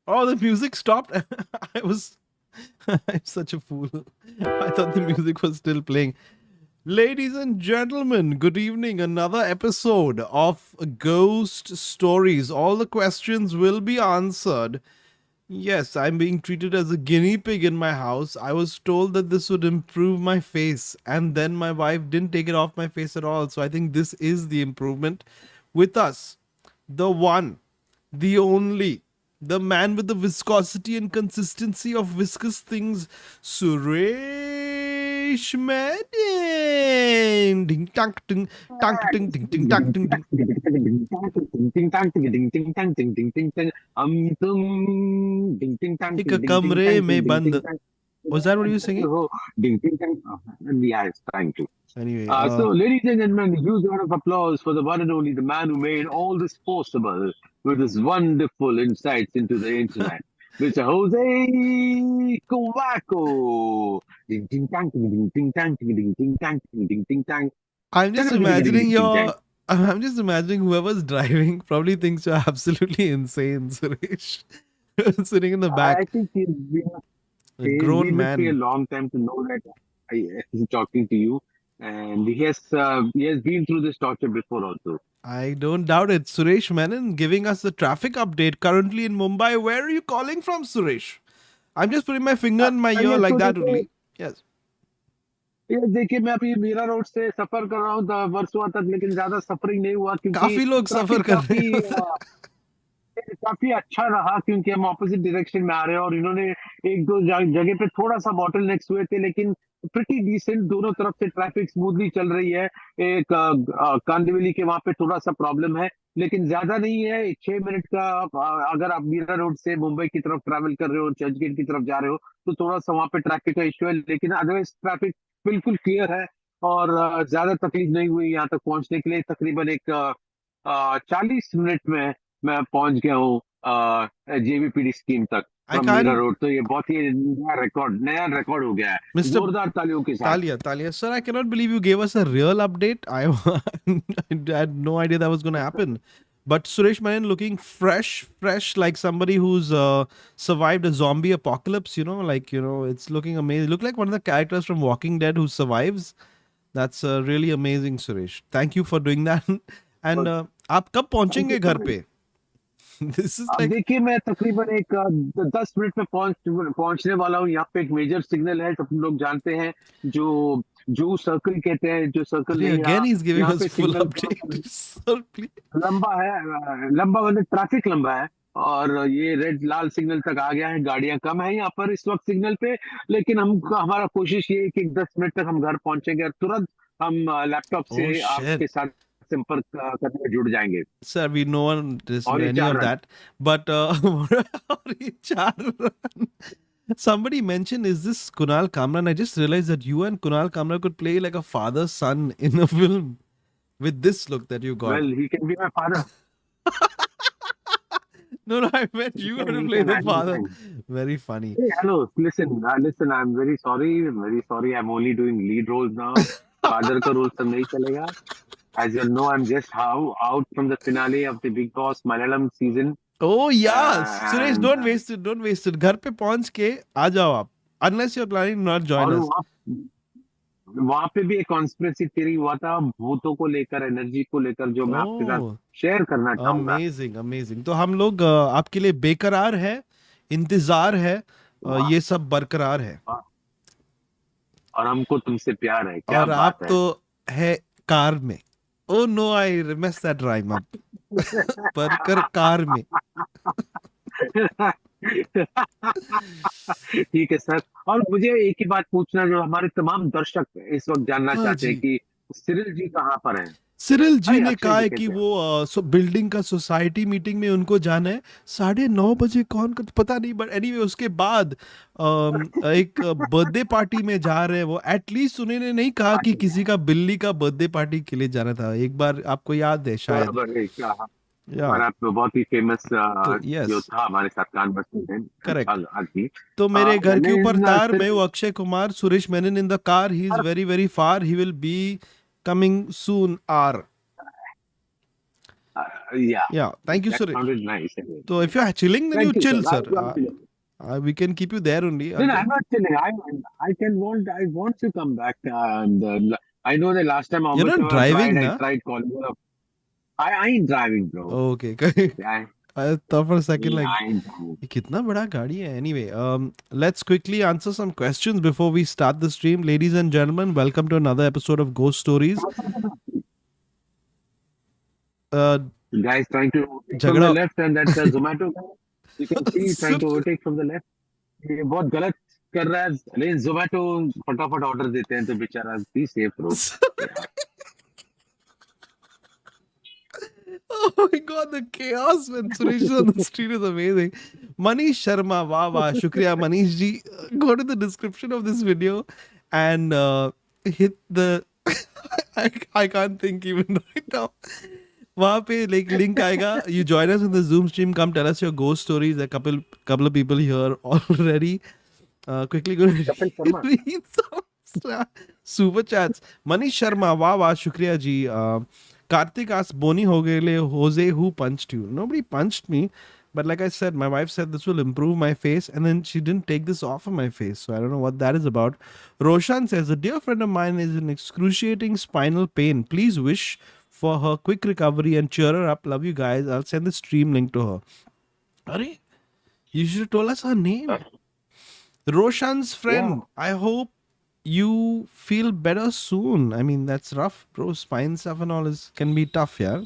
Oh, the music stopped. I was I'm such a fool. I thought the music was still playing. Ladies and gentlemen, good evening. Another episode of Ghost Stories. All the questions will be answered. Yes, I'm being treated as a guinea pig in my house. I was told that this would improve my face, and then my wife didn't take it off my face at all. So I think this is the improvement. With us, the one, the only, the man with the viscosity and consistency of viscous things, Suresh Madden. Ding tang ding tang ding ding ding tang ding ding. हम तुम डिंग टिंग टांग एक टिंग डिंग टिंग कमरे टांग में टिंग डिंग टिंग बंद. टांग Was that what you were singing? हो डिंग टिंग टांग we are trying to. Anyway, So, ladies and gentlemen, a huge round of applause for the one and only the man who made all this possible with his wonderful insights into the internet, Mr. Jose Kowako. Ding ding dang, ding ding ding dang, ding ding ding dang, ding ding ding dang. I'm just Ding ding imagining ding ding dang. your. I'm just imagining whoever's driving probably thinks you're absolutely insane, Suresh. Sitting in the I back, think a he's grown been with me a man. long time to know that he's talking to you, and he has been through this torture before also. I don't doubt it. Suresh Menon giving us the traffic update currently in Mumbai. Where are you calling from, Suresh? I'm just putting my finger in my ear ये like तो that देखिए only. Yes. ये देखिए मैं अभी Meera road से सफर कर रहा हूँ वर्सोवा तक, लेकिन ज्यादा सफरिंग नहीं हुआ क्योंकि काफी लोग सफर ट्रैफिक कर रहे हैं. काफी अच्छा रहा, क्योंकि हम ऑपोजिट डायरेक्शन में आ रहे हैं और इन्होंने एक दो जगह पे थोड़ा सा बॉटल नेक्स हुए थे, लेकिन प्रिटी डिसेंट, दोनों तरफ से ट्रैफिक स्मूथली चल रही है। एक कांदिवली के वहां पे थोड़ा सा प्रॉब्लम है, लेकिन ज्यादा नहीं है। 6 मिनट का अगर आप मीरा रोड से मुंबई की तरफ ट्रैवल कर रहे हो, चर्च गेट की तरफ जा रहे हो, तो थोड़ा सा वहां पे ट्रैफिक का इश्यू है, लेकिन अदरवाइज ट्रैफिक बिल्कुल क्लियर है। और ज्यादा तकलीफ नहीं हुई यहाँ तक पहुंचने के लिए। तकरीबन एक 40 मिनट में मैं पहुंच गया हूँ जेवीपीडी स्कीम तक I from Mira can't. Road. तो ये बहुत ही नया रिकॉर्ड हो गया है, Mr. जोरदार तालियों के साथ। Talia, Talia, sir, I cannot believe you gave us a real update. I had no idea that was going to happen. But Suresh Menon looking fresh, like somebody who's survived a zombie apocalypse. It's looking amazing. Look like one of the characters from Walking Dead who survives. That's really amazing, Suresh. Thank you for doing that. And आप कब thank पहुंचेंगे you घर so much. पे? This is अब like देखिए मैं तकरीबन एक 10 मिनट में पहुंचने वाला हूँ। यहाँ पे एक मेजर सिग्नल है, सब लोग जानते हैं, जो जू सर्कल कहते हैं, जो सर्कल नहीं रहा। again he's giving यहाँ us पे full सिग्नल थोड़ा सा update. Sir, please. लंबा है, लंबा मतलब ट्रैफिक लंबा है। और ये रेड लाल सिग्नल तक आ गया है, गाड़ियां कम है यहाँ पर इस वक्त सिग्नल पे। लेकिन हम हमारा कोशिश ये है कि 10 मिनट तक हम घर पहुंचेंगे और तुरंत हम लैपटॉप Oh से shit. आपके साथ संपर्क करने में जुड़ जाएंगे। Sir, we no one this और ये any 4 of run. that. But somebody mentioned, is this Kunal Kamran? I just realized that you and Kunal Kamran could play like a father son in a film with this look that you got. Well he can be my father. No, I meant you have to he play can the any father. Time. Very funny. Hey, hello, listen, I'm very sorry, I'm only doing lead roles now. Father का role सब नहीं चलेगा। As you know, I'm just out from the finale of the Big Boss Malayalam season. Oh yeah, Suresh, And don't waste it. Don't waste it. घर पे पहुंच के आ जाओ आप. Unless you're planning to not join और us. वहां पे भी एक कॉन्स्पिरेसी थ्योरी हुआ था भूतों को लेकर, एनर्जी को लेकर, जो मैं आपके साथ Oh. शेयर करना चाहूंगा। अमेजिंग तो हम लोग आपके लिए बेकरार है, इंतजार है, वाह। ये सब बरकरार है. वाह। और हमको तुमसे प्यार है, क्या और आप बात है। तो है कार में. Oh no, I miss that rhyme up. बरकर कार में. ठीक है सर। और मुझे एक ही बात पूछना, जो हमारे तमाम दर्शक इस वक्त जानना हाँ चाहते हैं जी. कि सिरिल जी कहाँ पर हैं। सिरिल जी अरे ने अक्षय कहा जी है कि कैसे हैं। वो बिल्डिंग का सोसाइटी मीटिंग में उनको जाना है 9:30 बजे. कौन का तो पता नहीं, बट एनीवे उसके बाद एक बर्थडे पार्टी में जा रहे हैं वो. एटलीस्ट उन्होंने नहीं कहा कि किसी का बिल्ली का बर्थडे पार्टी के लिए जाना था. एक बार आपको याद है शायद. बराबर है क्या। या हमारा तो बहुत ही फेमस तो यस, योद्धा हमारे साथ कानवरसिंह हैं, अच्छा करेक्ट. आदमी। तो मेरे घर के ऊपर लेकिन तार में सिर्फ वो Akshay Kumar, Suresh Menon in the car. He is very very far. He will be coming soon are. Yeah. Thank you, That Suresh. sounded nice. Anyway. So if you're chilling, then you Thank you, chill, sir. sir. We can keep you there only. No, no, I'm not chilling. I want to come back. I know the last time You're not Amritsar driving, I na? tried calling you up. I ain't driving, bro. Okay, correct. I, I thought for a second like, I ain't driving. ये कितना बड़ा गाड़ी है? Anyway, let's quickly answer some questions before we start the stream. Ladies and gentlemen, welcome to another episode of Ghost Stories. Guys trying to overtake from the झगड़ा left, and that's a Zomato guy. You can see he's trying to overtake from the left. ये बहुत गलत कर रहा है, लेकिन Zomato फटाफट order देते हैं तो बेचारा be safe, bro. Oh my god, the chaos when Suresh is on the street is amazing. Manish Sharma, wow, wow, shukriya Manish ji. Go to the description of this video and hit the. I can't think even right now. वहाँ पे like link आएगा. You join us in the Zoom stream. Come tell us your ghost stories. A couple of people here already. Quickly go read some super chats. Manish Sharma, wow, wow, shukriya ji. Karthik asks, Boni ho gele, Hoezaay, who punched you? Nobody punched me. But like I said, my wife said this will improve my face. And then she didn't take this off of my face. So I don't know what that is about. Roshan says, a dear friend of mine is in excruciating spinal pain. Please wish for her quick recovery and cheer her up. Love you guys. I'll send the stream link to her. Arey, you should have told us her name. Roshan's friend. I hope you feel better soon. I mean, that's rough, bro. Spine stuff and all can be tough, yeah.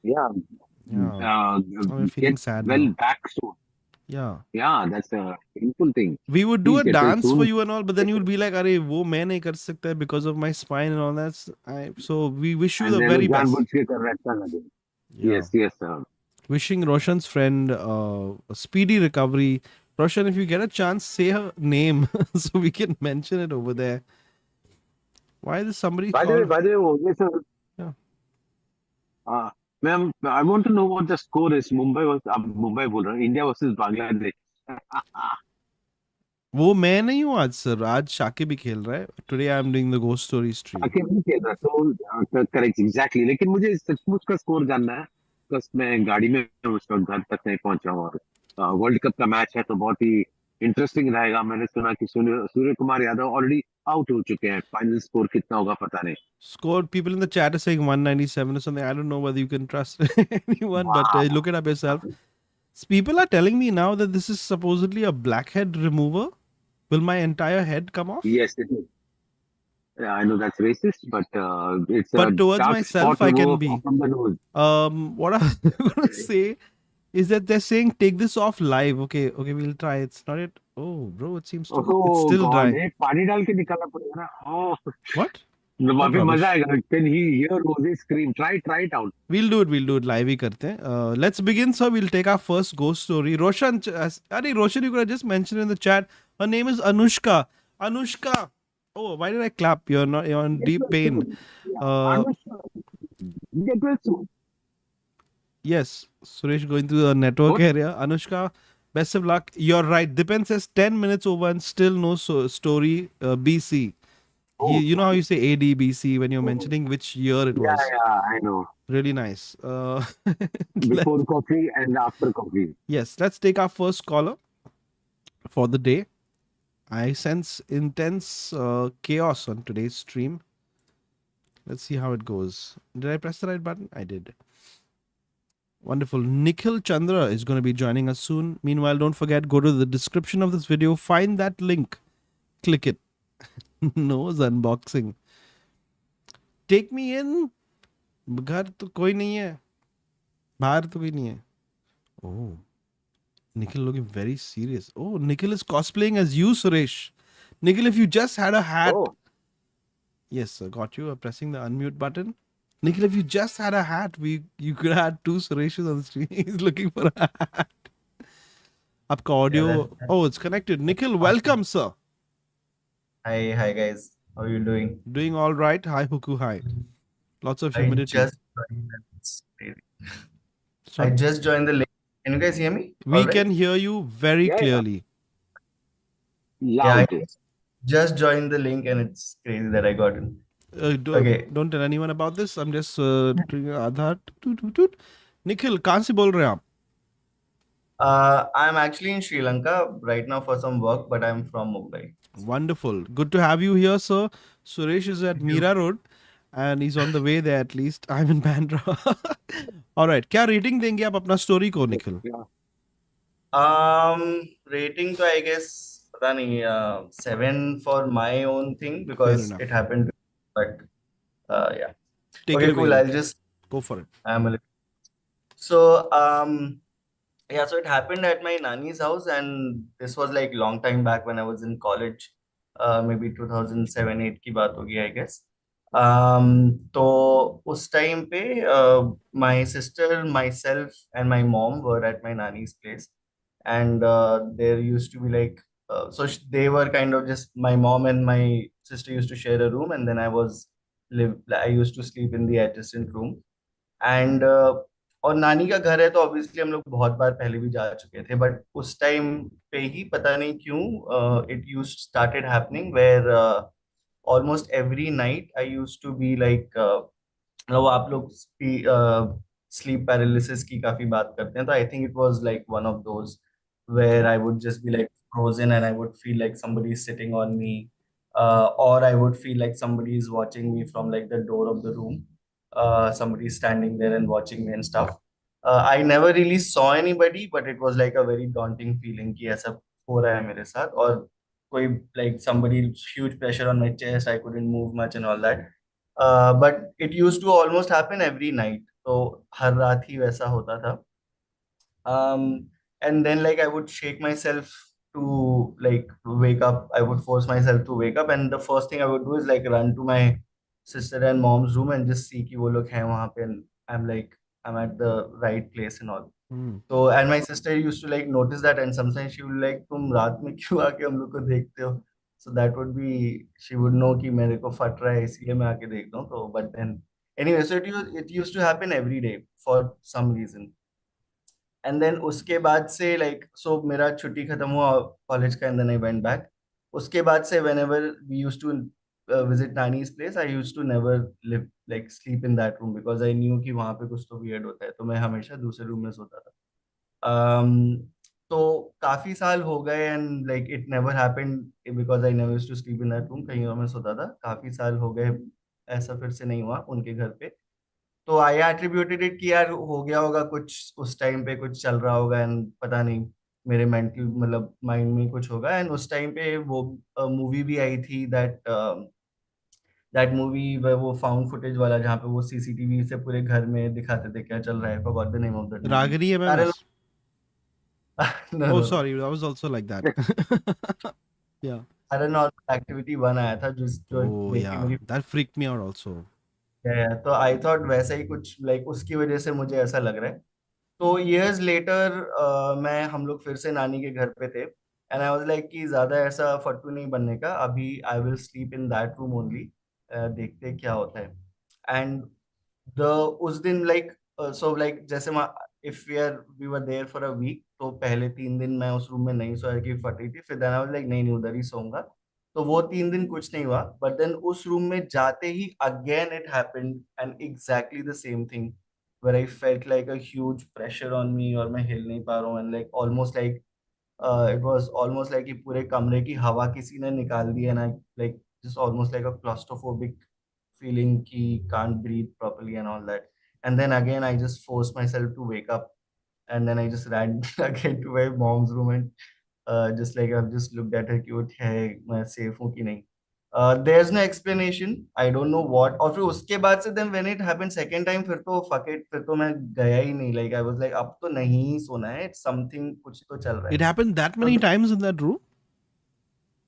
Yeah. I'm feeling sad well now. back soon. Yeah. Yeah, that's a painful thing. We would do Please a get well dance soon. for you and all, but then you would be like, "Arey, wo main nahi kar sakta because of my spine and all that." So we wish you And the then very best. जानबूझ के कर रहा है, अच्छा लगे. Yes, yes, sir. Wishing Roshan's friend a speedy recovery. Roshan, if you get a chance, say her name so we can mention it over there. Why is somebody By the way, yes, sir. Yeah. Ma'am, I want to know what the score is. Mumbai बोल रहा हूँ. India versus Bangladesh. वो मैं नहीं हूँ आज sir. आज शाके भी खेल रहा है. Today I am doing the ghost story stream. शाके भी खेल रहा है. So correct, exactly. लेकिन मुझे सचमुच का स्कोर जानना है. बस मैं गाड़ी में उस वक्त घर तक नहीं पहुंचा हूँ और वर्ल्ड कप का मैच है तो बहुत ही इंटरेस्टिंग रहेगा. मैंने सुना कि सूर्य कुमार यादव ऑलरेडी आउट हो चुके हैं. फाइनल स्कोर कितना होगा पता नहीं. Score, people in the chat are saying 197 or something. I don't know whether you can trust anyone, but look it up yourself. People are telling me now that this is supposedly a blackhead remover. Will my entire head come off? Yes, it is. Yeah, I know that's racist, but it's but a towards dark myself, spot I can be. from the nose. What I'm going to say is that they're saying take this off live. Okay, we'll try. It's not it. Oh, bro, it seems to. It's still dry. पानी डाल के निकालना पड़ेगा ना. Oh. What? वहाँ पे मजा आएगा. Can he hear Hoezaay scream? Try it out. We'll do it live ही करते हैं. Let's begin, sir. We'll take our first ghost story. Roshan, Roshan, you could have just mentioned in the chat. Her name is Anushka. Anushka. Oh, why did I clap? You're in deep pain. Get well soon. Yes, Suresh going through the network area. Anushka, best of luck. You're right. Dipen says 10 minutes over and still no story BC. You know how you say ADBC when you're mentioning which year it was? Yeah, I know. Really nice. Before coffee and after coffee. Yes, let's take our first caller for the day. I sense intense chaos on today's stream. Let's see how it goes. Did I press the right button? I did. Wonderful. Nikhil Chandra is going to be joining us soon. Meanwhile, don't forget, go to the description of this video, find that link, click it. Nose unboxing. Take me in. घर तो कोई नहीं है. बाहर तो कोई नहीं है. Oh. Nikhil looking very serious. Oh, Nikhil is cosplaying as you, Suresh. Nikhil, if you just had a hat. Oh. Yes, sir, got you. Pressing the unmute button. Nikhil, if you just had a hat, you could have had two Sureshes on the stream. He's looking for a hat. Aapka audio. Oh, it's connected. Nikhil, welcome, sir. Hi guys. How are you doing? Doing all right. Hi, Hoezaay. Lots of humidity. I just joined the link. Can you guys hear me? We can hear you very clearly. Yeah, I just joined the link and it's crazy that I got in. Don't tell anyone about this. I'm just doing Aadhaar. Nikhil कहाँ से बोल रहे हैं आप? I'm actually in Sri Lanka right now for some work, but I'm from Mumbai. Wonderful. Good to have you here, sir. Suresh is at Thank you. Mira Road and he's on the way there at least. I'm in Bandra. All right. क्या rating देंगे आप अपना story को, Nikhil? Yeah. Rating to I guess पता नहीं 7 for my own thing Fair because it enough. happened, but yeah. Take it Okay, away, cool. I'll Nikhil. just Go for it. I'm a little. So yeah, so it happened at my nani's house, and this was like long time back when I was in college, maybe 2007-8 की बात होगी, I guess. तो उस time पे my sister, myself, and my mom were at my nani's place, and there used to be like they were kind of just my mom and my sister used to share a room, and then I used to sleep in the adjacent room. And और नानी का घर है तो obviously हम लोग बहुत बार पहले भी जा चुके थे, बट उस टाइम पे ही पता नहीं क्यों it use started happening where almost every night I use to be like, मतलब आप लोग स्लीप पैरालिसिस की काफी बात करते हैं, तो I think it was like one of those where Okay. I would just be like frozen and I would feel like somebody is sitting on me, or I would feel like somebody is watching me from like the door of the room. Somebody standing there and watching me and stuff. I never really saw anybody, but it was like a very daunting feeling कि ऐसा हो रहा है मेरे साथ, और कोई like somebody huge pressure on my chest, I couldn't move much and all that. But it used to almost happen every night. तो हर रात ही वैसा होता था. And then like I would shake myself to like wake up. I would force myself to wake up, and the first thing I would do is like run to my sister and mom's room and just see कि वो लोग हैं वहाँ पे, and I'm like I'm at the right place and all. Hmm. So and my sister used to like notice that, and sometimes she would like तुम रात में क्यों आके हम लोग को देखते हो? So that would be, she would know कि मेरे को फट रहा है इसलिए मैं आके देखता हूँ. तो but then anyway, so it used to happen every day for some reason. And then उसके बाद से लाइक सो मेरा छुट्टी खत्म हुआ कॉलेज का, and then I went back. उसके बाद से whenever we used to visit Nani's place, I used to never live like sleep in that room because I knew कि वहाँ पे कुछ तो weird होता है, तो मैं हमेशा दूसरे रूम में सोता था. um, तो काफी साल हो गए and like it never happened because I never used to sleep in that room. कहीं और मैं सोता था, काफी साल हो गए, ऐसा फिर से नहीं हुआ उनके घर पे. तो आई एट्रीब्यूटेड इट कि यार हो गया होगा कुछ, उस टाइम पे कुछ चल रहा होगा एंड पता नहीं मेरे मेंटल मतलब माइंड में कुछ होगा. एंड उस टाइम पे वो मूवी भी आई थी, दैट मूवी वो फाउंड फुटेज वाला जहाँ पे वो सीसीटीवी से पूरे घर में दिखाते थे क्या चल रहा है. Forgot the name of that movie. Ragini parallel. MMS. No Oh, no no. sorry. I was also like that. Yeah. Paranormal activity 1 आया था जो Oh, देख के yeah. मेरी. That freaked me out also. तो आई थॉट वैसा ही कुछ like उसकी वजह से मुझे ऐसा लग रहा है. तो इयर्स लेटर मैं हम लोग फिर से नानी के घर पे थे, एंड आई वाज लाइक कि ज्यादा ऐसा फट्टू नहीं बनने का, अभी I will sleep in that room only, देखते हैं क्या होता है. एंड द उस दिन लाइक सो लाइक जैसे if we were there for a week, तो पहले 3 दिन मैं उस रूम में नहीं सोया कि फट रही थी, फिर देन आई वाज लाइक नहीं नहीं उधर ही सोऊंगा. तो वो 3 दिन कुछ नहीं हुआ, बट देन उस रूम में जाते ही again it happened and exactly the same thing where I felt like a huge pressure on me और मैं हिल नहीं पा रहा हूँ, and like almost like it was almost like कि पूरे कमरे की हवा किसी ने निकाल दी, and I like just almost like a claustrophobic feeling कि can't breathe properly and all that. And then again I just forced myself to wake up, and then I just ran again to my mom's room, and just like I've just looked at her कि वो है मैं safe हूँ कि नहीं. There's no explanation. I don't know what. और फिर उसके बाद से then when it happened second time, फिर तो fuck it, फिर तो मैं गया ही नहीं. Like I was like अब तो नहीं सोना है. It's something कुछ तो चल रहा है. It happened that तो many times in that room?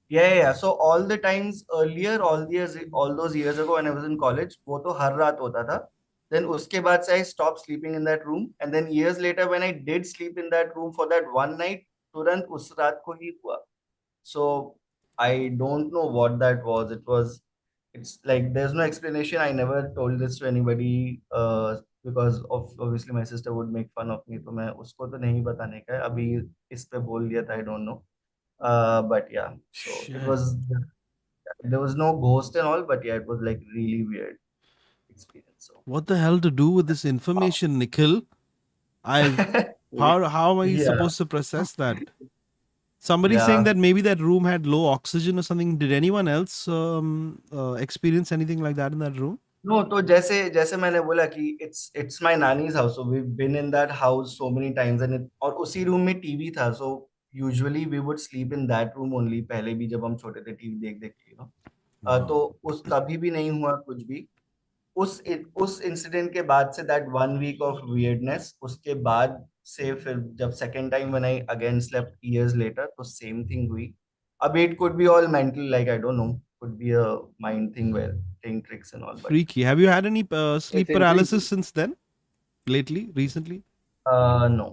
yeah. So all the times earlier, all those years ago when I was in college, वो तो हर रात होता था. Then उसके बाद से I stopped sleeping in that room, and then years later when I did sleep in that room for that one night, तुरंत उस रात को ही हुआ. So I don't know what that was. It's like there's no explanation. I never told this to anybody because of obviously my sister would make fun of me. तो मैं उसको तो नहीं बताने का है. अभी इस पे बोल दिया था, I don't know. But yeah, so it Shit. was, there was no ghost and all, but yeah, it was like really weird experience. So What the hell to do with this information, Nikhil? I how am I Yeah, supposed to process that? Somebody saying yeah. that maybe that room had low oxygen or something. Did anyone else experience anything like that in that room? No, तो जैसे जैसे मैंने बोला कि it's my nani's house, so we been in that house so many times and और उसी room में TV था, so usually we would sleep in that room only, पहले भी जब हम छोटे थे टीवी देख देख के, तो Wow. उस कभी भी नहीं हुआ कुछ भी। उस इंसिडेंट के बाद से, दैट 1 वीक ऑफ वियर्डनेस, उसके बाद से फिर जब second time when I again slept years later, तो सेम थिंग हुई। अब it could be all mental, like I don't know, could be a mind thing where playing tricks and all, but Freaky. Have you had any It's sleep paralysis intriguing. since then? Lately? Recently? no,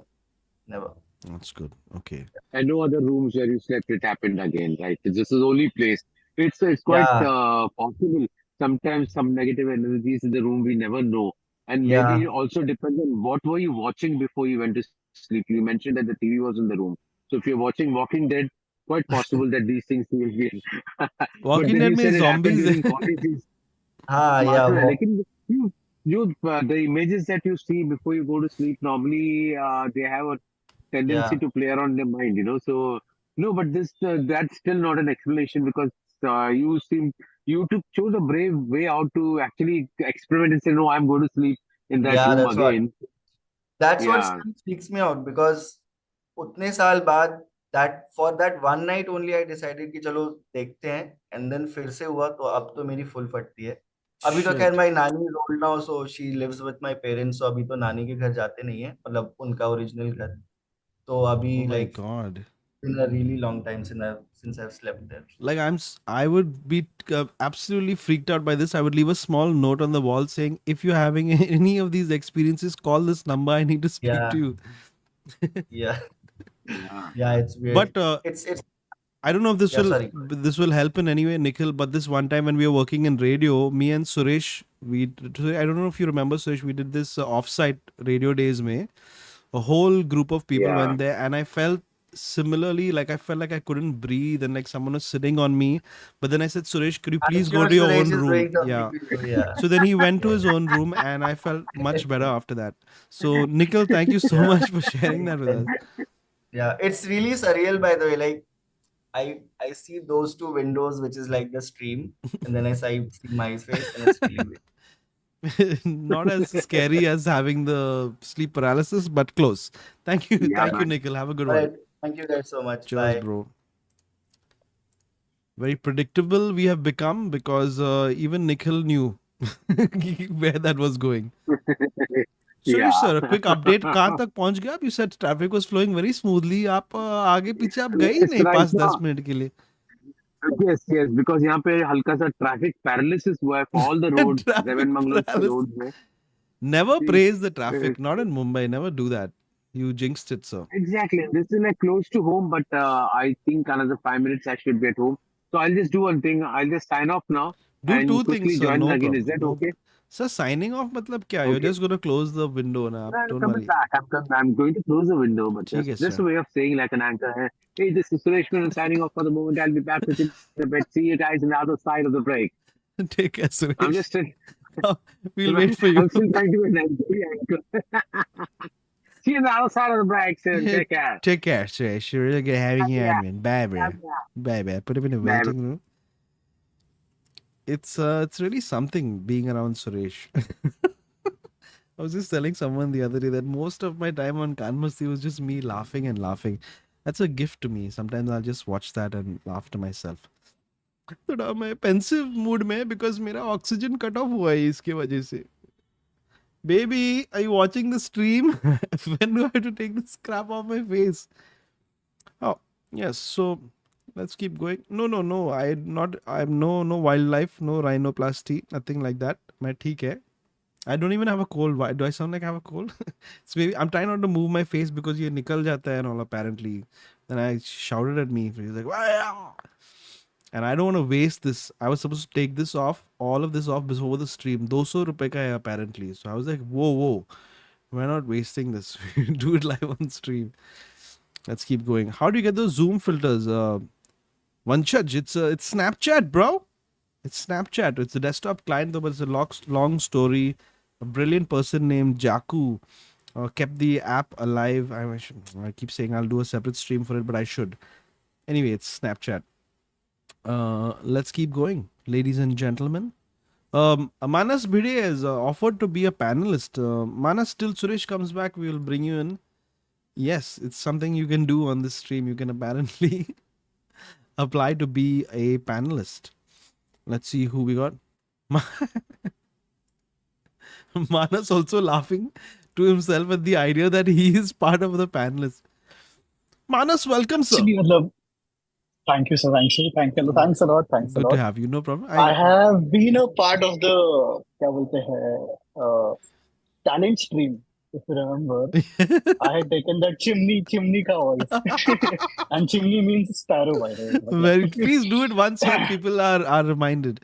never. That's good. Okay. And no other rooms where you slept, it happened again, right? This is the only place. It's quite Yeah, possible. Sometimes some negative energies in the room we never know, and maybe it yeah, also depends on what were you watching before you went to sleep. You mentioned that the TV was in the room, so if you're watching Walking Dead, quite possible that these things will be. But Walking then Dead you में said it happened zombies during quarantine. हाँ, बात yeah, तो है लेकिन you the images that you see before you go to sleep normally they have a tendency yeah, to play around their mind, so no, but this that's still not an explanation because you took chose a brave way out to actually experiment and say no, I'm going to sleep in that yeah. room That's what. again. That's what Yeah, still freaks me out because उतने साल बाद, that for that one night only I decided कि चलो देखते हैं, and then फिर से हुआ, तो अब तो मेरी फुल फटती है। अभी तो खैर shit. my नानी is old now, so she lives with my parents, so अभी तो नानी के घर जाते नहीं है, मतलब उनका ओरिजिनल घर। तो अभी Oh my like god. been a really long time since I've slept there. Like I would be absolutely freaked out by this. I would leave a small note on the wall saying, if you're having any of these experiences, call this number. I need to speak Yeah, to you. yeah, yeah, yeah. It's weird. But It's I don't know if this yeah. will Sorry. this will help in any way, Nikhil. But this one time when we were working in radio, me and Suresh, I don't know if you remember, Suresh, we did this offsite radio days. Mein a whole group of people yeah. went there, and I felt similarly, like I felt like I couldn't breathe, and like someone was sitting on me. But then I said, Suresh, could you I'm please go sure to your Suresh own is room? doing something Yeah. to you. Yeah. So then he went to his own room, and I felt much better after that. So Nikhil, thank you so Yeah. much for sharing that with us. Yeah. It's really surreal, by the way. Like I see those two windows, which is like the stream, and then I see my face, and it's really weird. Not as scary as having the sleep paralysis, but close. Yeah, Thank you, man. Nikhil. Have a good All one. right. Thank you guys so much. Cheers, Bye. bro. Very predictable we have become because even Nikhil knew where that was going. Suresh Yeah. sir, a quick update. कहाँ तक पहुँच गया? You said traffic was flowing very smoothly. आप आगे पीछे आप गए ही Yes, नहीं right 5-10 now. मिनट के लिए. Yes, because यहाँ पे हल्का सा ट्रैफिक पैरालिसिस हुआ है for all the roads, Traffic seven Mangalore के paralysis. roads में. Never See, praise the uh, traffic. Not in Mumbai. Never do that. You jinxed it, sir. exactly. This is like close to home, but I think another 5 minutes I should be at home. So I'll just do one thing. I'll just sign off now Do two and things, quickly sir. join in No again. Is problem. that No. okay? Sir, signing off मतलब क्या? You're Okay. just gonna close the window ना. आप No, I'm don't coming worry. back. I'm going to close the window, but ठीक है just sir. a way of saying like an anchor. Hey, this is Suresh Kunal signing off for the moment. I'll be back with you in a bit. See you guys on the other side of the break. Take care, I'm Suresh. just still, We'll wait for you. I'm still trying to be an anchor. See you on the other side of the break soon. Take care. Take care, Suresh. You're really good having you Yeah. on, man. Bye, bro. Bye, bye. Put him in a Bye. waiting room. It's really something being around Suresh. I was just telling someone the other day that most of my time on Kanmasti was just me laughing and laughing. That's a gift to me. Sometimes I'll just watch that and laugh to myself. थोड़ा मैं pensive mood में because मेरा oxygen cut off हुआ है इसके वजह से. Baby, are you watching the stream? When do I have to take this crap off my face? Oh, yes. So let's keep going. No. I'm no wildlife, no rhinoplasty, nothing like that. मैं ठीक है. I don't even have a cold. Why do I sound like I have a cold? It's maybe I'm trying not to move my face because ये निकल जाता है and all apparently. Then I shouted at me. He's like, "Wah!" And I don't want to waste this. I was supposed to take this off, all of this off before the stream. 200 रुपए का है apparently. So I was like, whoa. We're not wasting this. Do it live on stream. Let's keep going. How do you get those zoom filters? Vanchaj, it's Snapchat, bro. It's Snapchat. It's a desktop client though, but it's a long story. A brilliant person named Jaku kept the app alive. I keep saying I'll do a separate stream for it, but I should. Anyway, it's Snapchat. Let's keep going, ladies and gentlemen. Manas Bhide has offered to be a panelist. Manas, till Suresh comes back, we will bring you in. Yes, it's something you can do on this stream. You can apparently apply to be a panelist. Let's see who we got. Manas also laughing to himself at the idea that he is part of the panelist. Manas, welcome, sir. Actually, thank you, sir. Thanks a lot. Thanks a Good lot. to have you. No problem. I have been a part of the क्या बोलते हैं talent stream. If you remember, I had taken that chimney ka voice, and chimney means sparrow, by the way. Very. Please do it once when people are reminded.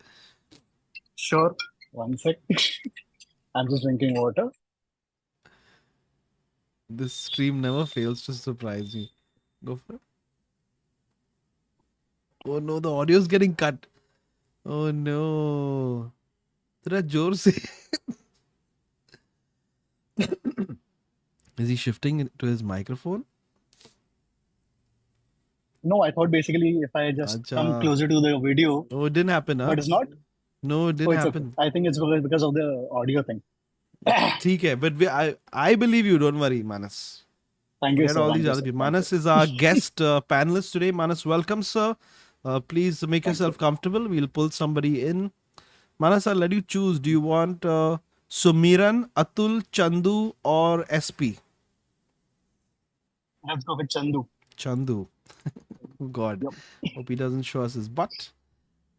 Sure. One sec. I'm just drinking water. This stream never fails to surprise me. Go for it. Oh no, the audio is getting cut. Oh no. Thora जोर से. Is he shifting to his microphone? No, I thought basically if I just come closer to the video. Oh, it didn't happen, huh? But it's not? No, it didn't happen. Okay. I think it's because of the audio thing. ठीक है, but I believe you. Don't worry, Manas. Thank you, Get sir. all these other people. Manas is our guest panelist today. Manas, welcome, sir. Please make yourself comfortable. We'll pull somebody in. Manas, I'll let you choose. Do you want Sumiran, Atul, Chandu, or SP? Let's go with Chandu. Chandu. Oh God. Yep. Hope he doesn't show us his butt.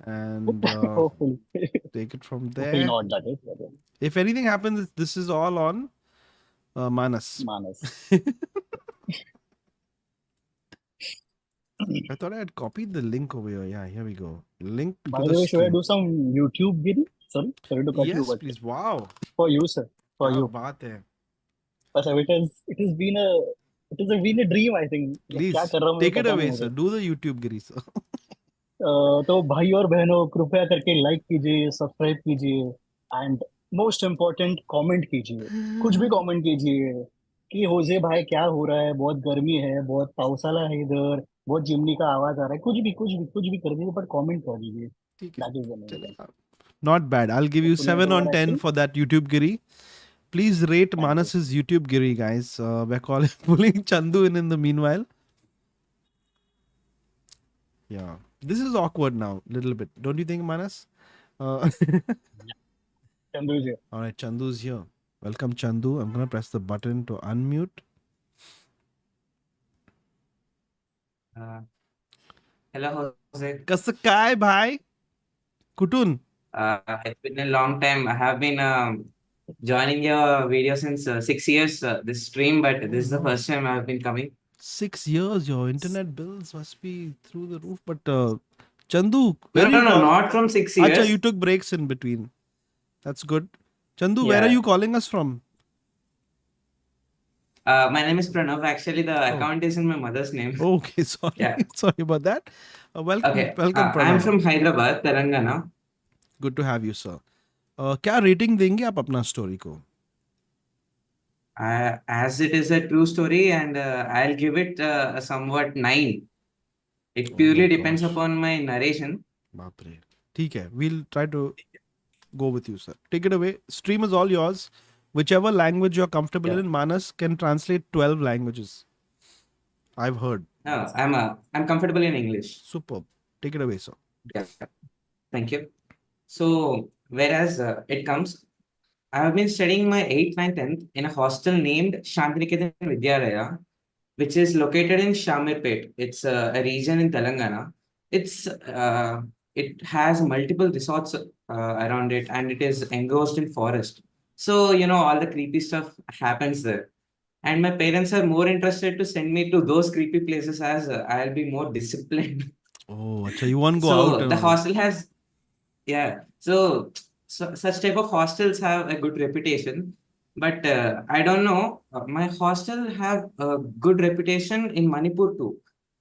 And Hopefully. take it from there. Hopefully not, that is. If anything happens, this is all on Manas. I thought I had copied the link over here. Yeah, here we go. Link. By the way, should I do some YouTube video? Sorry to cut you. Yes, please. Wow. For you, sir. For you. बात है. But it has been a dream, I think. Please take it away, sir. Do the YouTube giri, sir. तो भाई और बहनों कृपया करके like कीजिए, subscribe कीजिए एंड मोस्ट इम्पोर्टेंट कमेंट कीजिए. कुछ भी कमेंट कीजिए कि होजे भाई क्या हो रहा है, बहुत गर्मी है, बहुत पावसाला है इधर, बहुत चिमनी का आवाज आ रहा है, कुछ भी कर दीजिए, पर कमेंट कर दीजिए. That is the main. Not bad. I'll give you 7 on 10 for that YouTube giri. Please rate Manas's YouTube giri, guys. We're pulling Chandu in the meanwhile. Yeah. This is awkward now, little bit. Don't you think, Manas? Chandu is here. All right, Chandu's here. Welcome, Chandu. I'm going to press the button to unmute. Hello, Hoezaay. Kasa kai, bhai? Kutun? It's been a long time. I have been joining your video since 6 years, this stream, but this is the first time I have been coming. 6 years, your internet bills must be through the roof. But Chandu, No, not from 6 years. Acha, you took breaks in between. That's good. Chandu, where are you calling us from? My name is Pranav. Actually, the account is in my mother's name. Okay, sorry. Yeah. Sorry about that. Welcome, Okay. welcome, Pranav. I'm from Hyderabad, Telangana. Good to have you, sir. क्या rating देंगे आप अपना story को? As it is a true story, and I'll give it a somewhat 9. It purely depends upon my narration. बाप रे. ठीक है. We'll try to go with you, sir. Take it away. Stream is all yours. Whichever language you're comfortable in, Manas can translate 12 languages. I've heard. No, I'm comfortable in English. Superb. Take it away, sir. Yeah. Thank you. So, whereas it comes, I have been studying my 8th, 9th, 10th in a hostel named Shantiniketan Vidyalaya, which is located in Shamirpet. It's a region in Telangana. It has multiple resorts around it, and it is engrossed in forest. So, all the creepy stuff happens there. And my parents are more interested to send me to those creepy places as I'll be more disciplined. Oh, so you want to go So out? the hostel has, so such type of hostels have a good reputation. But I don't know, my hostel have a good reputation in Manipur too.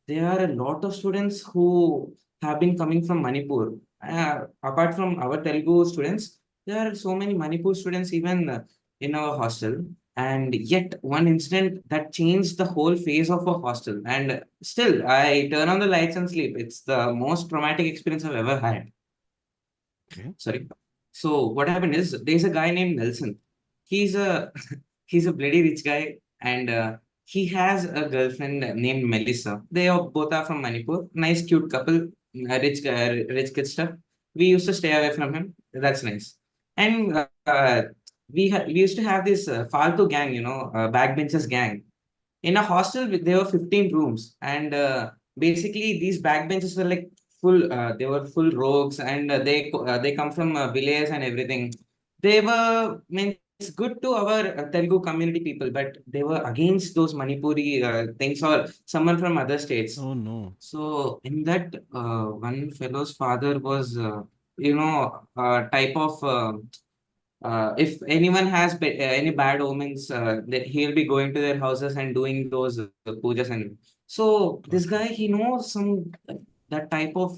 There are a lot of students who have been coming from Manipur. Apart from our Telugu students, there are so many Manipur students even in our hostel. And yet, one incident that changed the whole phase of a hostel. And still, I turn on the lights and sleep. It's the most traumatic experience I've ever had. Okay. Sorry. So what happened is there's a guy named Nelson. He's a he's a bloody rich guy, and he has a girlfriend named Melissa. Both are from Manipur. Nice, cute couple. Rich kid stuff. We used to stay away from him. That's nice. And we used to have this Faltu gang, backbenchers gang. In a hostel, there were 15 rooms, and basically these backbenches were like full. They were full rogues, and they come from villages and everything. They were means good to our Telugu community people, but they were against those Manipuri things or someone from other states. Oh no. So in that, one fellow's father was, type of. If anyone has any bad omens, that he'll be going to their houses and doing those pujas. And so this Okay. guy, he knows some that type of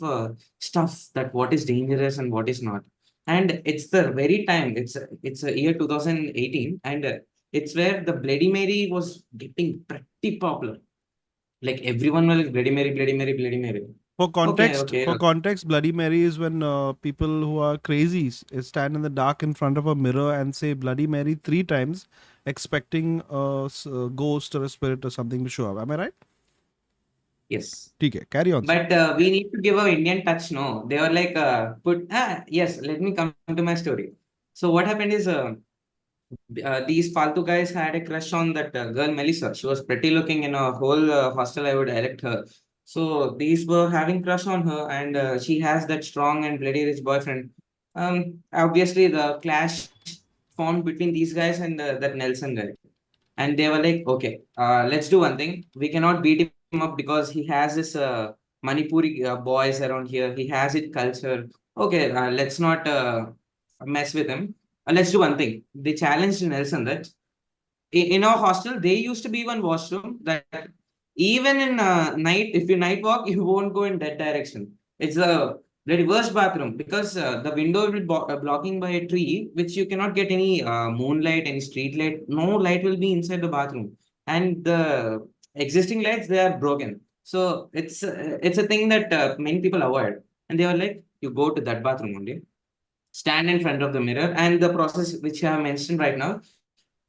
stuff, that what is dangerous and what is not. And it's the very time, it's a year 2018, and it's where the Bloody Mary was getting pretty popular. Like everyone was like Bloody Mary, Bloody Mary, Bloody Mary. Okay, okay. For context, Bloody Mary is when people who are crazy stand in the dark in front of a mirror and say Bloody Mary 3 times, expecting a ghost or a spirit or something to show up. Am I right? Yes. Okay, carry on. Sir. But we need to give our Indian touch, no? They were like, yes, let me come to my story. So what happened is, these Faltu guys had a crush on that girl Melissa. She was pretty looking in a whole hostel. I would elect her. So these were having crush on her, and she has that strong and bloody rich boyfriend. Obviously the clash formed between these guys and that Nelson guy. And they were like, okay, let's do one thing. We cannot beat him up because he has this Manipuri boys around here. He has it culture. Okay, let's not mess with him. Let's do one thing. They challenged Nelson that in our hostel, there used to be one washroom that even in night, if you night walk, you won't go in that direction. It's the reverse bathroom because the window will be blocking by a tree, which you cannot get any moonlight, any street light. No light will be inside the bathroom, and the existing lights, they are broken. So it's a thing that many people avoid, and they are like, you go to that bathroom only, stand in front of the mirror, and the process which I have mentioned right now,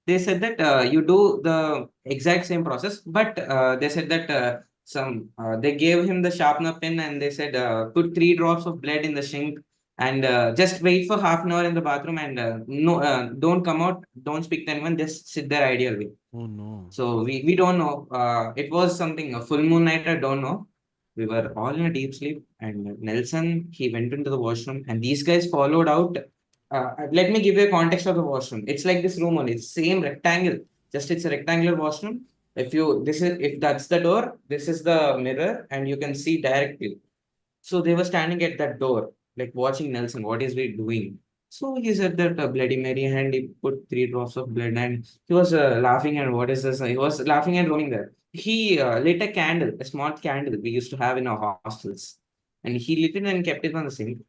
they said that you do the exact same process, but they said that they gave him the sharpener pin, and they said put 3 drops of blood in the sink, and just wait for half an hour in the bathroom, and no, don't come out, don't speak to anyone, just sit there ideally. Oh no. So we don't know. It was something, a full moon night, I don't know. We were all in a deep sleep, and Nelson, he went into the washroom, and these guys followed out. Let me give you a context of the washroom. It's like this room only, it's same rectangle. Just it's a rectangular washroom. If that's the door, this is the mirror, and you can see directly. So they were standing at that door, like watching Nelson. What is he doing? So he said that Bloody Mary, and he put 3 drops of blood, and he was laughing. And what is this? He was laughing and roaming there. He lit a candle, a small candle we used to have in our hostels, and he lit it and kept it on the sink.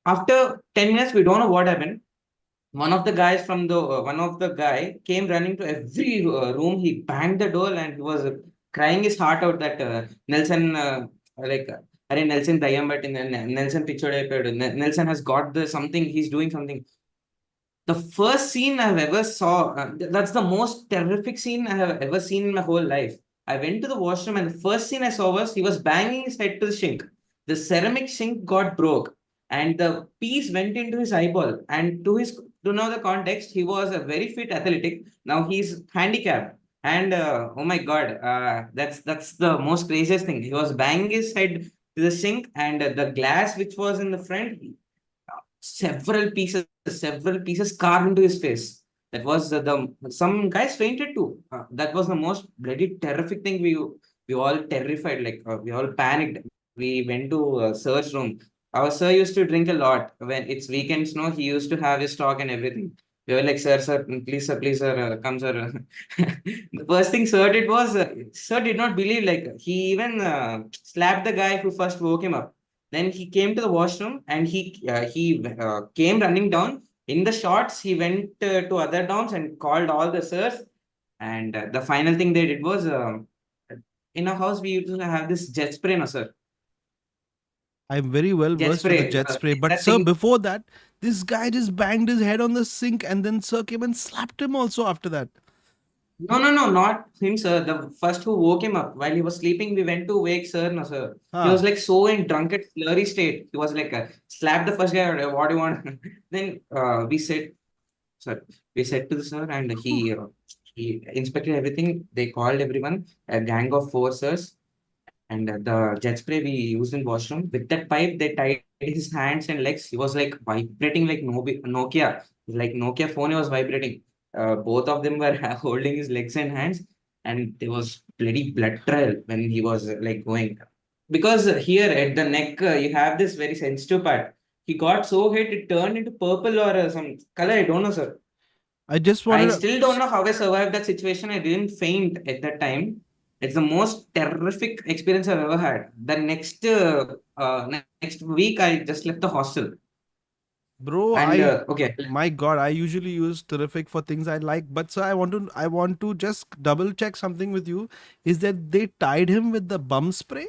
After 10 minutes, we don't know what happened. One of the guy came running to every room. He banged the door, and he was crying his heart out that Nelson, like, Arey Nelson Dayam, but in Nelson picture, Nelson has got the something, he's doing something. The first scene I've ever saw, that's the most terrific scene I have ever seen in my whole life. I went to the washroom, and the first scene I saw was he was banging his head to the sink. The ceramic sink got broke, and the piece went into his eyeball. And to know the context, he was a very fit athletic. Now he's handicapped. And oh my God, that's the most craziest thing. He was banging his head to the sink, and the glass which was in the front, several pieces carved into his face. That was some guys fainted too. That was the most bloody terrific thing. We all terrified, like we all panicked. We went to sir's room. Our sir used to drink a lot when it's weekends. No, he used to have his stock and everything. We were like, sir, please, sir, come, sir. The first thing sir did was, sir did not believe. Like he even slapped the guy who first woke him up. Then he came to the washroom, and he came running down. In the shots, he went to other dorms and called all the sirs. And the final thing they did was, in our house, we used to have this jet spray, no, sir. I'm very well Jet versed with the spray. jet spray. But That sir, thing. before that, this guy just banged his head on the sink and then sir came and slapped him also after that. No, not him, sir. The first who woke him up while he was sleeping, we went to wake sir, no, sir. He was Huh. like so in drunken, slurry state. He was like, slap the first guy, what do you want? Then we said, sir, we said to the sir, and he inspected everything. They called everyone, a gang of 4 sirs, and the jet spray we used in washroom. With that pipe, they tied his hands and legs. He was like vibrating like Nokia, like Nokia phone. He was vibrating. Both of them were holding his legs and hands, and there was bloody blood trail when he was like going. Because here at the neck, you have this very sensitive part. He got so hit, it turned into purple or some color. I don't know, sir. I just I wanted still to. don't know how I survived that situation. I didn't faint at that time. It's the most terrific experience I've ever had. The next week, I just left the hostel. Bro, And okay, my God, I usually use terrific for things I like, but sir, I want to just double check something with you. Is that they tied him with the bum spray?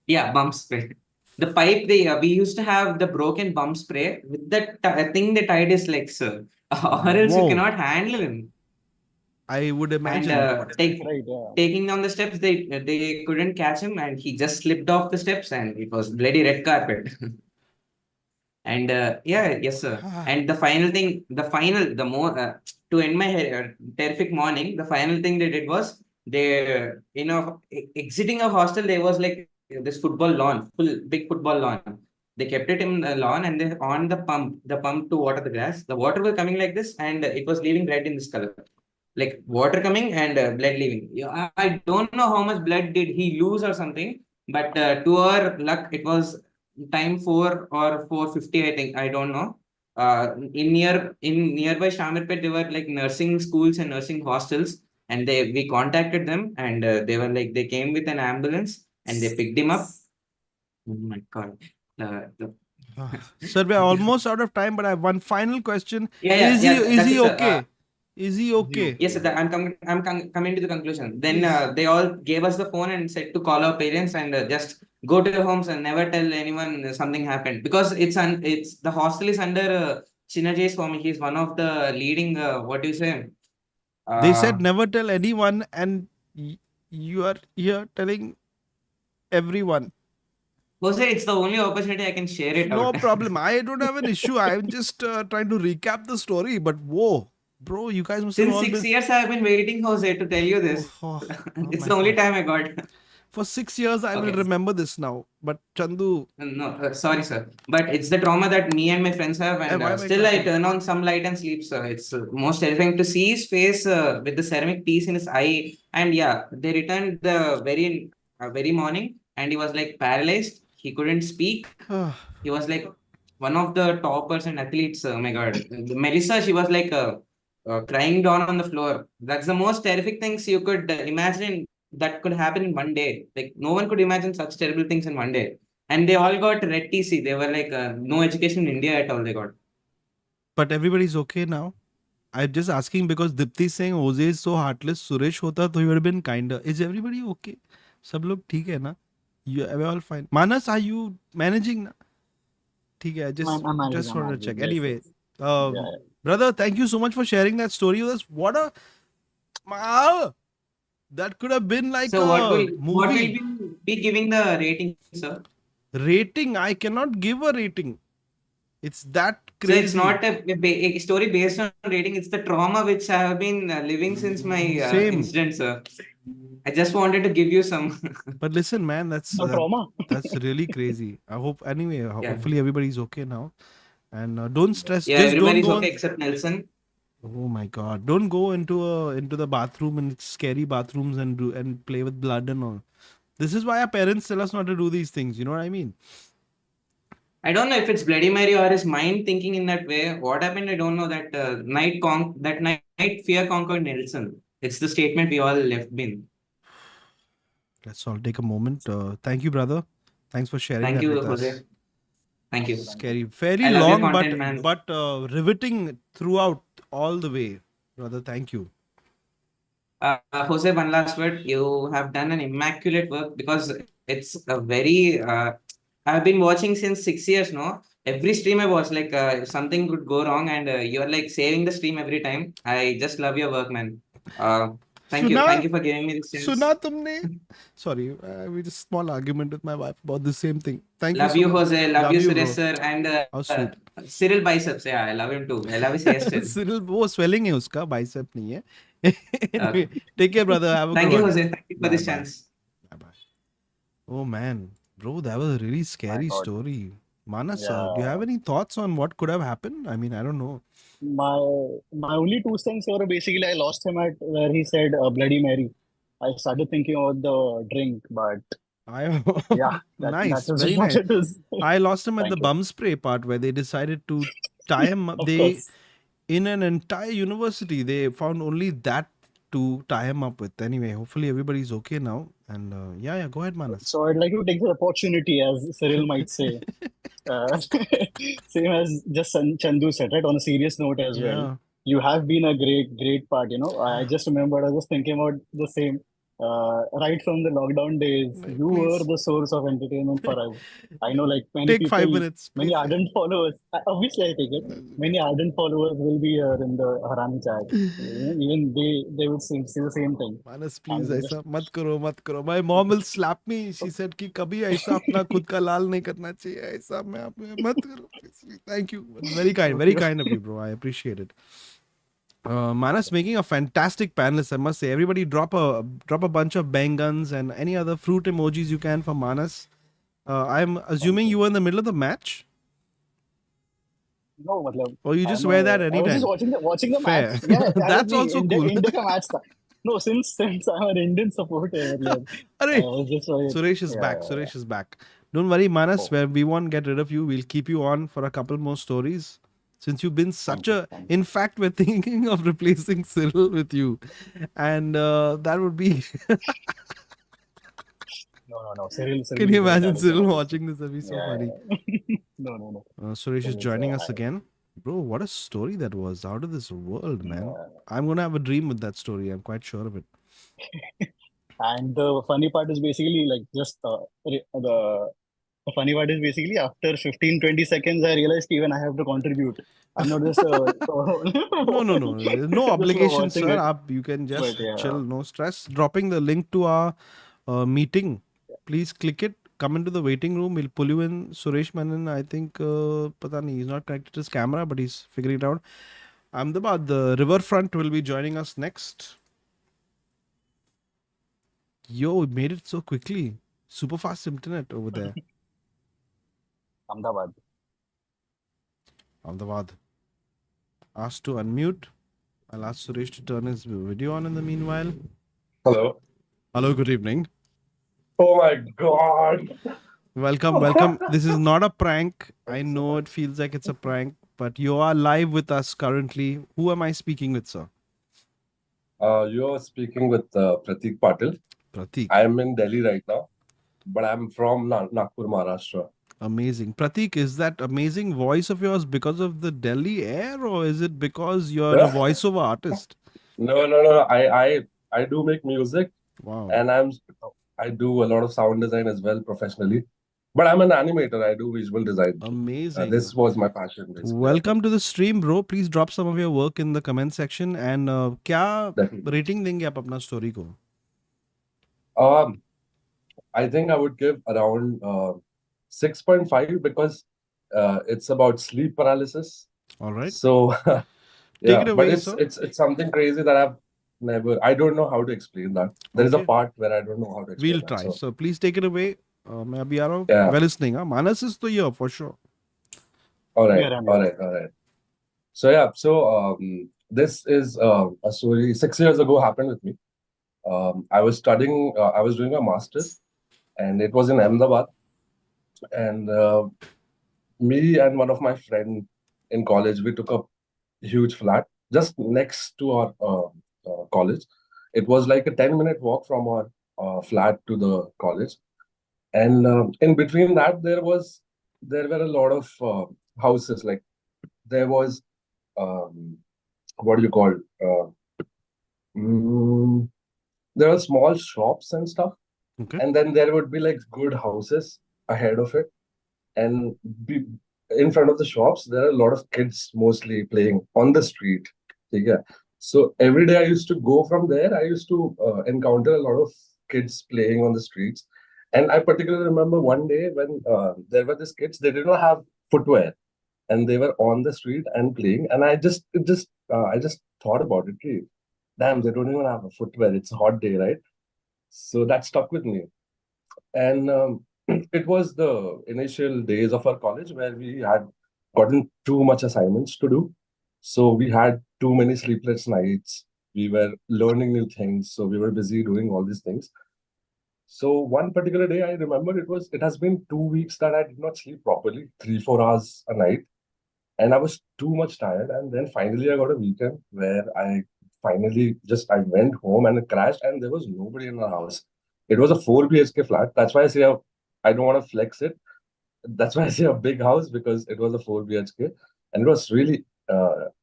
yeah, bump spray. The pipe we used to have the broken bump spray with that thing they tied his legs, sir. Or else you Whoa, cannot handle him. I would And imagine. Right, yeah. taking down the steps, they couldn't catch him, and he just slipped off the steps, and it was bloody red carpet. And yeah, yes, sir. And the final thing, the more to end my terrific morning, the final thing they did was they, exiting a hostel, there was like this football lawn, big football lawn. They kept it in the lawn, and they on the pump to water the grass. The water was coming like this, and it was leaving red in this color, like water coming and blood leaving. Yeah, I don't know how much blood did he lose or something, but to our luck, it was time 4 or 4:50, I think. I don't know. In nearby Shamirpet, there were like nursing schools and nursing hostels, and we contacted them, and they were like they came with an ambulance and they picked him up. Oh my God. The, Sir, we're almost out of time, but I have one final question. yeah, Is that's he it, sir. okay? Is he okay? Yes, sir, coming to the conclusion. Then Please. they all gave us the phone and said to call our parents and just go to your homes and never tell anyone something happened, because it's the hostel is under Chinajay Swami. He's one of the leading what do you say? They said Uh, never tell anyone, and you are here telling everyone. Jose, it's the only opportunity I can share it No out. problem. I don't have an issue. I'm just trying to recap the story. But whoa, bro, you guys must have Since all 6 years, I've been waiting, Jose, to tell you Oh, this. oh, oh It's my the only God. time I got. For 6 years, I will Okay. remember this now. But Chandu, No, sorry, sir. But it's the trauma that me and my friends have, and why am I still I cutting? turn on some light and sleep, sir. It's most terrifying to see his face with the ceramic piece in his eye. And yeah, they returned the very morning, and he was like paralyzed. He couldn't speak. He was like one of the toppers and athletes. Oh my God, Melissa, she was like crying down on the floor. That's the most terrific things you could imagine that could happen in one day. Like no one could imagine such terrible things in one day. And they all got red TC. They were like no education in India at all. They got. But everybody's okay now. I'm just asking because Dipti is saying Hoezaay is so heartless. Suresh hota to he would have been kinder. Is everybody okay? सब लोग ठीक है ना? We're all fine. Manas, are you managing? ठीक है. I'm managing, Just I'm wanted to check. managing. Yes, Anyway, yes. Yeah. brother, thank you so much for sharing that story with us. What a that could have been like So a what will movie. be giving the rating, sir? Rating? I cannot give a rating. It's that So crazy. it's not a story based on rating. It's the trauma which I have been living since my Same. incident, sir. I just wanted to give you some. But listen, man, that's No trauma. that's really crazy. I hope anyway. Yeah. Hopefully everybody's okay now, and don't stress. Yeah, Just don't everybody's go. okay except Nelson. Oh my God! Don't go into the bathroom and scary bathrooms and play with blood and all. This is why our parents tell us not to do these things. You know what I mean? I don't know if it's Bloody Mary or his mind thinking in that way. What happened? I don't know. That night fear conquered Nelson. It's the statement we all left been. Let's all take a moment. Thank you, brother. Thanks for sharing Thank that you, with Jose. us. Thank you. Scary. Fairly I love your long, content, man. but riveting throughout all the way. Brother, thank you. Jose, one last word. You have done an immaculate work because it's a very. I've been watching since 6 years now. Every stream I watch, like if something could go wrong, and you're like saving the stream every time. I just love your work, man. Thank you. Thank Suna, you for giving me this Suna chance. tumne. Sorry, we just small argument with my wife about the same thing. Thank you Love so you, much. Jose. Love Love you, you, Suresh bro. sir, and How sweet. Cyril Biceps. Yeah, I love him too. I love his hairstyle. Cyril, वो swelling है उसका, bicep नहीं है. Anyway, Okay. take care, brother. Have a Thank good you, one. Jose. Thank you for Bye, this bye. chance. Bye, bye. Oh man, bro, that was a really scary God. story. Manas, Yeah. do you have any thoughts on what could have happened? I mean, I don't know. My only 2 cents were basically I lost him at where he said Bloody Mary. I started thinking about the drink, but yeah, that Nice, is very what nice. it is. I lost him at the Thank you. bum spray part where they decided to tie him up. Of They, course. in an entire university, they found only that to tie him up with. Anyway, hopefully everybody's okay now. And yeah, go ahead, Manas. So I'd like to take the opportunity, as Cyril might say, same as just Chandu said, right? On a serious note as well. Yeah. You have been a great part. I just remembered, I was thinking about the same. Right from the lockdown days, Like, you were please the source of entertainment for us. I know, like many take people, 5 minutes, many please. ardent followers. Obviously, I take it. Many ardent followers will be here in the Harami chat. Even they would say the same thing. Manas, please, And ऐसा मत करो. My mom will slap me. She said कि कभी ऐसा अपना खुद का लाल नहीं करना चाहिए. ऐसा मैं आप मत करो. Please. Thank you. Very kind of you, bro. I appreciate it. Manas making a fantastic panelist, I must say. Everybody drop a bunch of bangans and any other fruit emojis you can for Manas. I'm assuming you were in the middle of the match, no, matlab, or you just I'm wear that I was just anytime. watching the Fair. match. Yeah, that That's was also India, cool. India ka match tha. No, since I'm an Indian supporter, matlab, I Arey, was just Suresh is back. yeah. Suresh is back. Don't worry, Manas. Oh, We won't get rid of you. We'll keep you on for a couple more stories. Since you've been such thank you, a, thank you. in fact, we're thinking of replacing Cyril with you, and that would be. No. Cyril Can is you very imagine talented, Cyril obviously. watching this? That'd be so funny. Yeah. No. Suresh is Cyril is joining us again. Bro, what a story that was. Out of this world, man. yeah. I'm going to have a dream with that story. I'm quite sure of it. And the funny part is basically like just the funny part is basically after 15-20 seconds, I realized even I have to contribute. I'm not just No. There's no just obligation, watching sir. it. You can just But yeah, chill, no stress. Dropping the link to our meeting. Please click it. Come into the waiting room. We'll pull you in. Suresh Menon, I think, pata nahi, he's not connected to his camera, but he's figuring it out. Ahmedabad, the riverfront will be joining us next. Yo, we made it so quickly. Super fast internet over there. Ahmedabad. Asked to unmute. I'll ask Suresh to turn his video on in the meanwhile. Hello. Hello, good evening. Oh my God. Welcome. This is not a prank. I know it feels like it's a prank, but you are live with us currently. Who am I speaking with, sir? You're speaking with Pratik Patil. Pratik. I'm in Delhi right now, but I'm from Nagpur, Maharashtra. Amazing. Pratik, is that amazing voice of yours because of the Delhi air, or is it because you're a voiceover artist? No. I do make music, Wow. and I do a lot of sound design as well professionally. But I'm an animator. I do visual design. Amazing. This was my passion, basically. Welcome to the stream, bro. Please drop some of your work in the comment section. And क्या Definitely. rating देंगे आप अपना story को? I think I would give around 6.5 because it's about sleep paralysis. All right. So Take it away, but sir. it's something crazy that I don't know how to explain that. There is a part where I don't know how to explain We'll that. try. So, So please take it away. मैं अभी आ रहा हूँ. Yeah. We're listening. Manas is to here for sure. all right. Yeah. So yeah, this is a story 6 years ago happened with me. I was studying, I was doing a master's, and it was in Ahmedabad. And me and one of my friends in college, we took a huge flat just next to our college. It was like a 10-minute walk from our flat to the college. And in between that, there was there were a lot of houses. Like there was what do you call? Mm, there were small shops and stuff, Okay. and then there would be like good houses ahead of it, and be, in front of the shops there are a lot of kids mostly playing on the street. Yeah. So every day I used to go from there. I used to encounter a lot of kids playing on the streets, and I particularly remember one day when there were these kids. They did not have footwear, and they were on the street and playing. And I just thought about it. "Hey, damn, they don't even have a footwear. It's a hot day, right?" So that stuck with me. And it was the initial days of our college where we had gotten too much assignments to do. So we had too many sleepless nights. We were learning new things. So we were busy doing all these things. So one particular day, I remember it has been 2 weeks that I did not sleep properly, 3, 4 hours a night. And I was too much tired. And then finally, I got a weekend where I went home and it crashed, and there was nobody in the house. It was a 4 BHK flat. That's why I don't want to flex it. That's why I say a big house, because it was a 4 BHK and it was really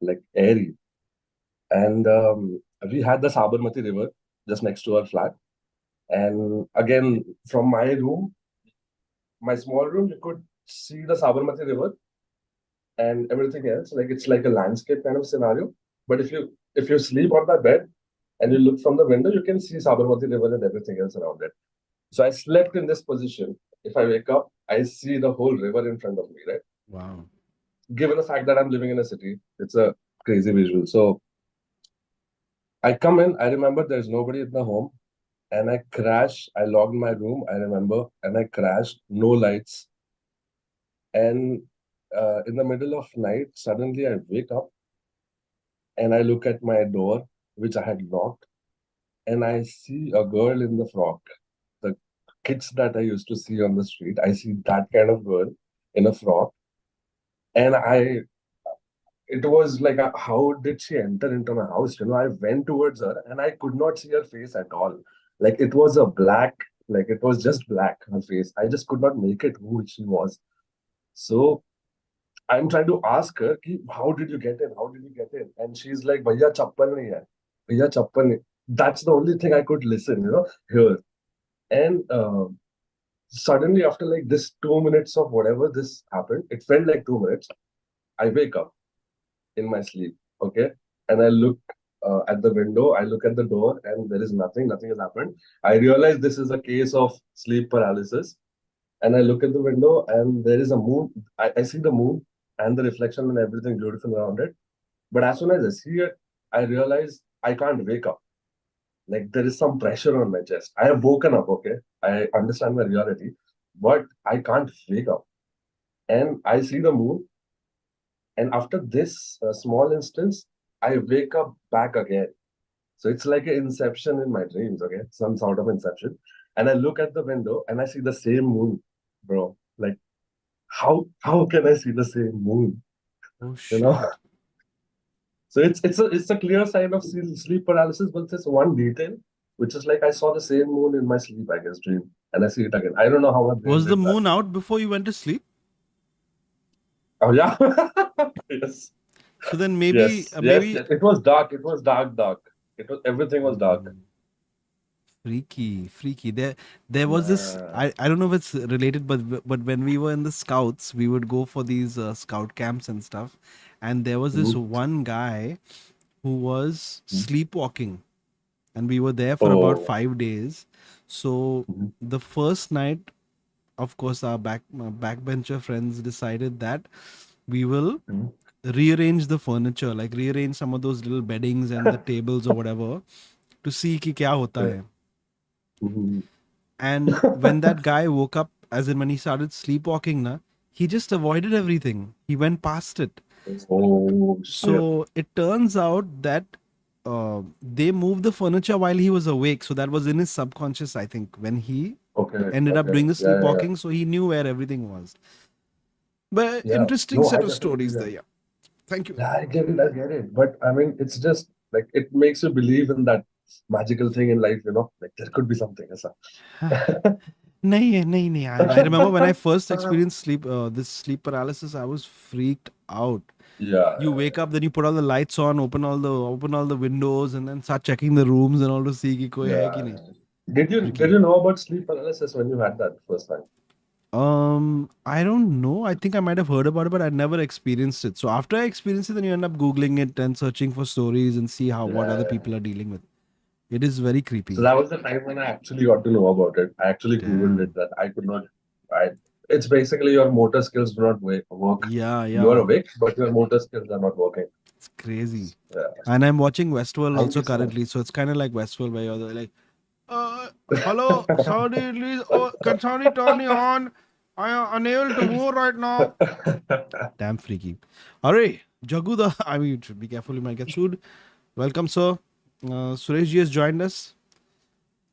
like airy. And we had the Sabarmati River just next to our flat. And again, from my room, my small room, you could see the Sabarmati River and everything else. Like it's like a landscape kind of scenario. But if you sleep on that bed and you look from the window, you can see Sabarmati River and everything else around it. So I slept in this position. If I wake up, I see the whole river in front of me, right? Wow. Given the fact that I'm living in a city, it's a crazy visual. So I come in, I remember there's nobody in the home, and I crash. I logged my room, I remember, and I crashed, no lights. And in the middle of night, suddenly I wake up and I look at my door, which I had locked, and I see a girl in the frock. The kids that I used to see on the street, I see that kind of girl in a frock. And it was like, how did she enter into my house? I went towards her and I could not see her face at all. Like it was like it was just black, her face. I just could not make it who she was. So I'm trying to ask her, ki, how did you get in? How did you get in? And she's like, Bhaiya chappal nahi hai. Bhaiya chappal nahi. That's the only thing I could listen, hear. And suddenly, after like this 2 minutes of whatever this happened, it felt like 2 minutes. I wake up in my sleep, okay? And I look at the window, I look at the door, and there is nothing has happened. I realize this is a case of sleep paralysis. And I look at the window, and there is a moon. I see the moon and the reflection and everything beautiful around it. But as soon as I see it, I realize I can't wake up. Like there is some pressure on my chest. I have woken up, okay? I understand my reality, but I can't wake up. And I see the moon, and after this small instance, I wake up back again. So it's like an inception in my dreams, okay? Some sort of inception. And I look at the window and I see the same moon, bro. Like, how can I see the same moon? Oh You shit. know? So it's a clear sign of sleep paralysis, but there's one detail, which is like I saw the same moon in my sleep, I guess, dream. And I see it again. I don't know how my brain Was the did that. moon out before you went to sleep? Oh yeah. Yes. So then maybe Yes. Yes. Yes. It was dark. It was dark. Everything was dark. Freaky. There was this. Yeah. I don't know if it's related, but when we were in the scouts, we would go for these scout camps and stuff, and there was this Mhm. one guy who was Mhm. sleepwalking, and we were there for about Oh. 5 days. So Mhm. the first night, of course, our backbencher friends decided that we will Mhm. rearrange the furniture, like rearrange some of those little beddings and the tables or whatever, to see कि क्या होता Yeah. है. Mhm. And when that guy woke up, as in when he started sleepwalking, he just avoided everything. He went past it. Oh shit. So it turns out that they moved the furniture while he was awake. So that was in his subconscious, I think, when he Okay. ended up Okay. doing the Yeah. Yeah. sleepwalking. So he knew where everything was. But Yeah. interesting No, I set of definitely stories get there. it. Yeah. Thank you. Yeah, I get it. I get it. But I mean, it's just like it makes you believe in that magical thing in life. Like there could be something. Aisa. nahi. I remember when I first experienced this sleep paralysis, I was freaked out. Yeah. You wake up, then you put all the lights on, open all the windows, and then start checking the rooms and all to see कि कोई है कि नहीं. Did you Freaky. know about sleep paralysis when you had that first time? I don't know. I think I might have heard about it, but I never experienced it. So after I experienced it, then you end up Googling it and searching for stories and see what other people are dealing with. It is very creepy. So that was the time when I actually got to know about it. I actually Googled it, that I could not. It's basically your motor skills do not work. Yeah. You are awake, but your motor skills are not working. It's crazy. Yeah. And I'm watching Westworld Thank also you so much. currently. So it's kind of like Westworld where you're like, hello, Saudi, please, can somebody turn me on? I am unable to move right now. Damn freaky. Alright, Jaguda, I mean, you should be careful, you might get sued. Welcome, sir. Suresh ji has joined us.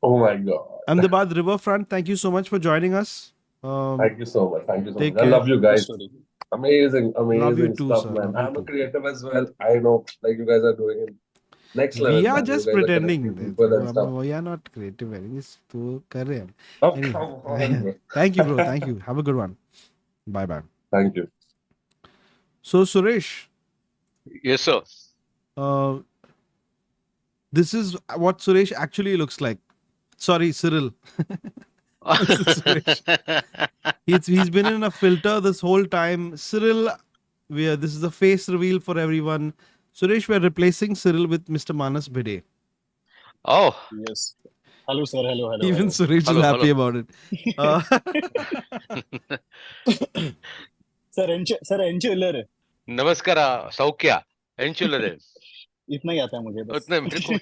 Oh my God. Ahmedabad Riverfront, thank you so much for joining us. Thank you so much. Thank you so Take much. I care. love you guys. Story. Amazing Love you too, stuff, sir. man. Love you I'm a too. creative as well. I know, like you guys are doing it. Next level, We are man. just You guys are pretending. connecting people and stuff. We are not creative. Just to kar rahe hain. Oh, Anyway, come on, bro. thank you, bro. Thank you. Have a good one. Bye bye. Thank you. So, Suresh, Yes, sir. this is what Suresh actually looks like. Sorry, Cyril. This is Suresh. He's been in a filter this whole time. Cyril, this is a face reveal for everyone. Suresh, we're replacing Cyril with Mr. Manas Bhide. Oh, Yes. Hello, sir. Hello. Even Suresh Hello, is happy about it. Sir एंचुलर नमस्कार सौख्या एंचुलर इतना ही आता है मुझे बस. उतने मेरे को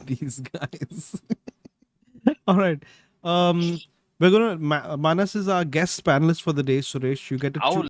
These guys. All right. We're gonna Manas is our guest panelist for the day. Suresh, you get to I'll choose.